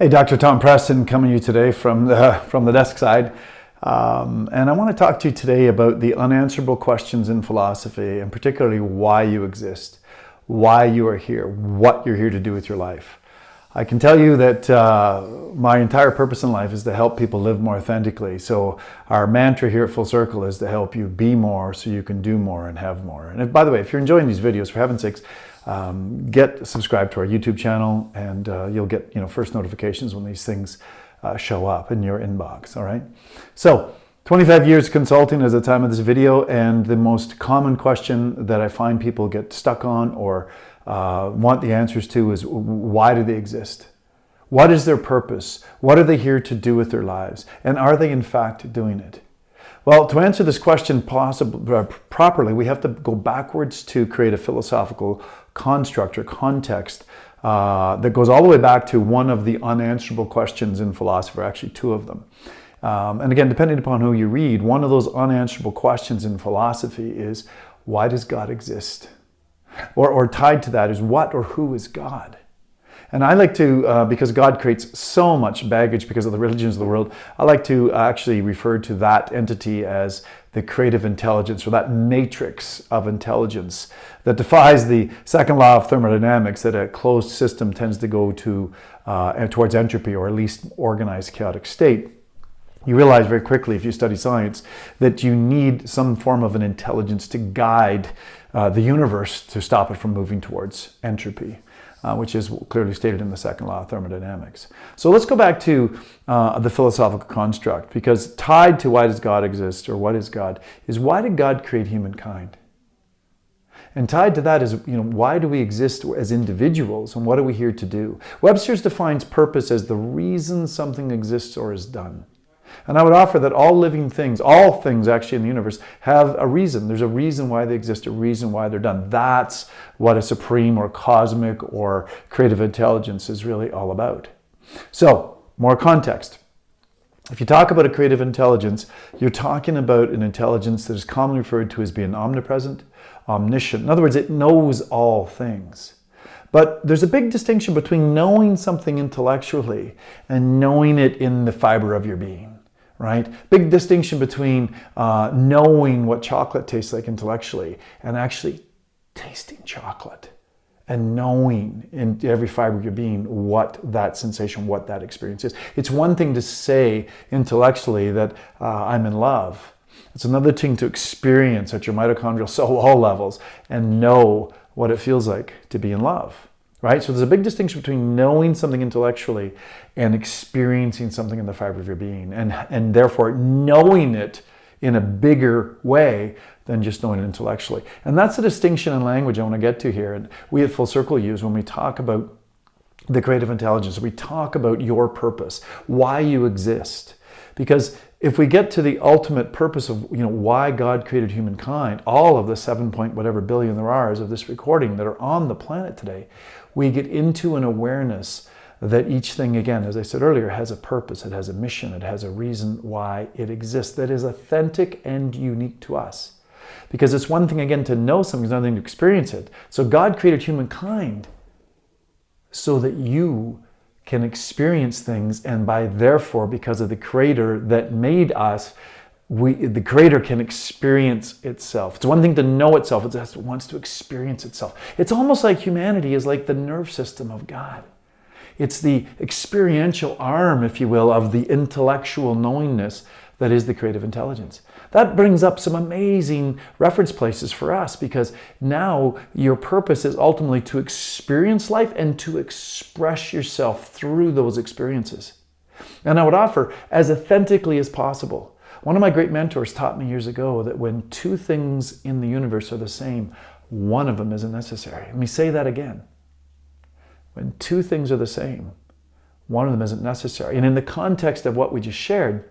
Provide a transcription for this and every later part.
Hey, Dr. Tom Preston coming to you today from the desk side. And I want to talk to you today about the unanswerable questions in philosophy, and particularly why you exist, why you are here, what you're here to do with your life. I can tell you that my entire purpose in life is to help people live more authentically. So our mantra here at Full Circle is to help you be more so you can do more and have more. And by the way, if you're enjoying these videos, for heaven's sakes, get subscribed to our YouTube channel, and you'll get first notifications when these things show up in your inbox. All right. So 25 years consulting is the time of this video, and the most common question that I find people get stuck on or want the answers to is, why do they exist? What is their purpose? What are they here to do with their lives? And are they in fact doing it? Well, to answer this question properly, we have to go backwards to create a philosophical construct or context that goes all the way back to one of the unanswerable questions in philosophy, actually two of them. And again, depending upon who you read, one of those unanswerable questions in philosophy is, why does God exist? Or tied to that is, what or who is God? And I like to, because God creates so much baggage because of the religions of the world, I like to actually refer to that entity as the creative intelligence, or that matrix of intelligence that defies the second law of thermodynamics, that a closed system tends to go towards entropy, or at least organized chaotic state. You realize very quickly, if you study science, that you need some form of an intelligence to guide the universe to stop it from moving towards entropy, which is clearly stated in the second law of thermodynamics. So let's go back to the philosophical construct, because tied to why does God exist, or what is God, is why did God create humankind? And tied to that is, why do we exist as individuals, and what are we here to do? Webster's defines purpose as the reason something exists or is done. And I would offer that all living things, all things actually in the universe, have a reason. There's a reason why they exist, a reason why they're done. That's what a supreme or cosmic or creative intelligence is really all about. So, more context. If you talk about a creative intelligence, you're talking about an intelligence that is commonly referred to as being omnipresent, omniscient. In other words, it knows all things. But there's a big distinction between knowing something intellectually and knowing it in the fiber of your being. Right? Big distinction between knowing what chocolate tastes like intellectually and actually tasting chocolate and knowing in every fiber of your being what that sensation, what that experience is. It's one thing to say intellectually that I'm in love. It's another thing to experience at your mitochondrial cell wall levels and know what it feels like to be in love. Right? So there's a big distinction between knowing something intellectually and experiencing something in the fiber of your being, and therefore knowing it in a bigger way than just knowing it intellectually. And that's the distinction in language I want to get to here. And we at Full Circle use when we talk about the creative intelligence, we talk about your purpose, why you exist. Because if we get to the ultimate purpose of why God created humankind, all of the 7 point whatever billion there are of this recording that are on the planet today, we get into an awareness that each thing, again, as I said earlier, has a purpose, it has a mission, it has a reason why it exists that is authentic and unique to us. Because it's one thing, again, to know something, it's another thing to experience it. So God created humankind so that you can experience things, and therefore, because of the Creator that made us, the Creator can experience itself. It's one thing to know itself, it wants to experience itself. It's almost like humanity is like the nerve system of God. It's the experiential arm, if you will, of the intellectual knowingness that is the creative intelligence. That brings up some amazing reference places for us, because now your purpose is ultimately to experience life and to express yourself through those experiences. And I would offer as authentically as possible. One of my great mentors taught me years ago that when two things in the universe are the same, one of them isn't necessary. Let me say that again. When two things are the same, one of them isn't necessary. And in the context of what we just shared,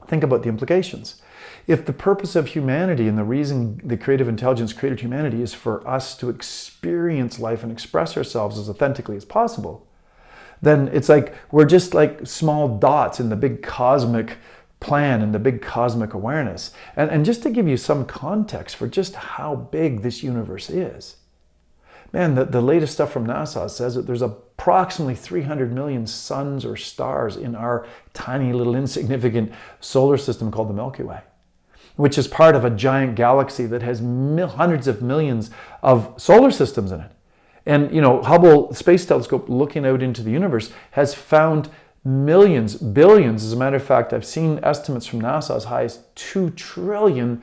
think about the implications. If the purpose of humanity and the reason the creative intelligence created humanity is for us to experience life and express ourselves as authentically as possible, then it's like we're just like small dots in the big cosmic plan and the big cosmic awareness. And just to give you some context for just how big this universe is, man, the latest stuff from NASA says that there's approximately 300 million suns or stars in our tiny little insignificant solar system called the Milky Way, which is part of a giant galaxy that has hundreds of millions of solar systems in it. And, Hubble Space Telescope, looking out into the universe, has found millions, billions. As a matter of fact, I've seen estimates from NASA as high as 2 trillion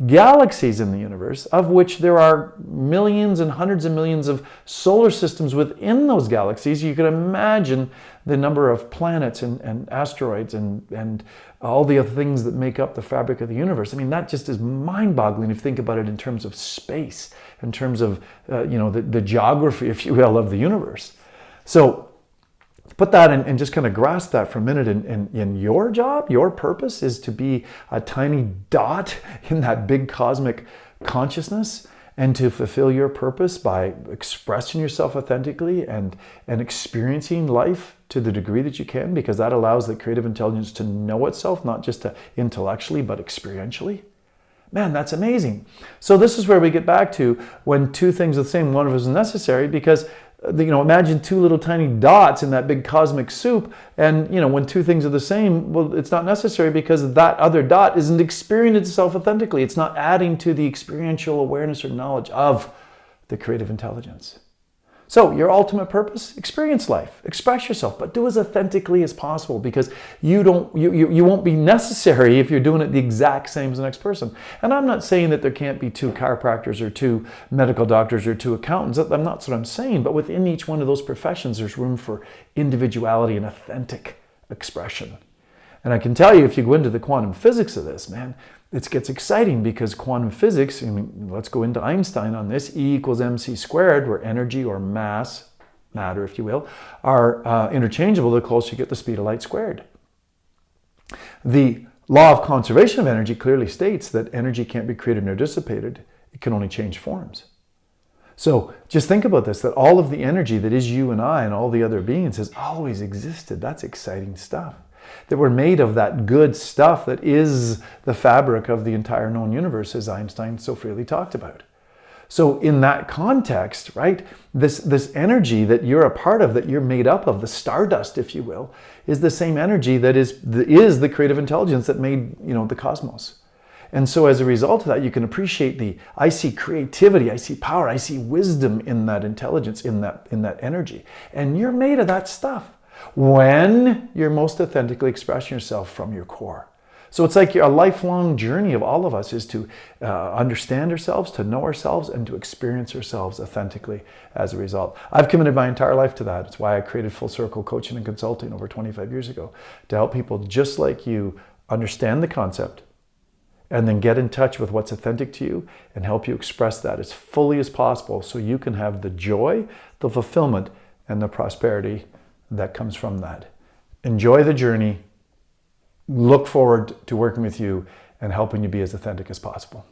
galaxies in the universe, of which there are millions and hundreds of millions of solar systems within those galaxies. You can imagine the number of planets and asteroids and all the other things that make up the fabric of the universe. I mean, that just is mind-boggling if you think about it in terms of space, in terms of the geography, if you will, of the universe. So put that in and just kind of grasp that for a minute. In your job, your purpose is to be a tiny dot in that big cosmic consciousness, and to fulfill your purpose by expressing yourself authentically and experiencing life to the degree that you can, because that allows the creative intelligence to know itself, not just intellectually, but experientially. Man, that's amazing. So this is where we get back to when two things are the same, one of them is necessary, because imagine two little tiny dots in that big cosmic soup, and when two things are the same, well, it's not necessary because that other dot isn't experiencing itself authentically. It's not adding to the experiential awareness or knowledge of the creative intelligence. So your ultimate purpose, experience life, express yourself, but do as authentically as possible, because you won't be necessary if you're doing it the exact same as the next person. And I'm not saying that there can't be 2 chiropractors or 2 medical doctors or 2 accountants. That's not what I'm saying. But within each one of those professions, there's room for individuality and authentic expression. And I can tell you, if you go into the quantum physics of this, man, it gets exciting, because quantum physics, let's go into Einstein on this, E equals mc squared, where energy or mass, matter if you will, are interchangeable the closer you get the speed of light squared. The law of conservation of energy clearly states that energy can't be created nor dissipated. It can only change forms. So just think about this, that all of the energy that is you and I and all the other beings has always existed. That's exciting stuff. That we're made of that good stuff that is the fabric of the entire known universe, as Einstein so freely talked about. So in that context, right, this energy that you're a part of, that you're made up of, the stardust, if you will, is the same energy that is the creative intelligence that made, the cosmos. And so as a result of that, you can appreciate I see creativity, I see power, I see wisdom in that intelligence, in that energy. And you're made of that stuff when you're most authentically expressing yourself from your core. So it's like a lifelong journey of all of us is to understand ourselves, to know ourselves, and to experience ourselves authentically as a result. I've committed my entire life to that. It's why I created Full Circle Coaching and Consulting over 25 years ago, to help people just like you understand the concept and then get in touch with what's authentic to you and help you express that as fully as possible, so you can have the joy, the fulfillment, and the prosperity that comes from that. Enjoy the journey. Look forward to working with you and helping you be as authentic as possible.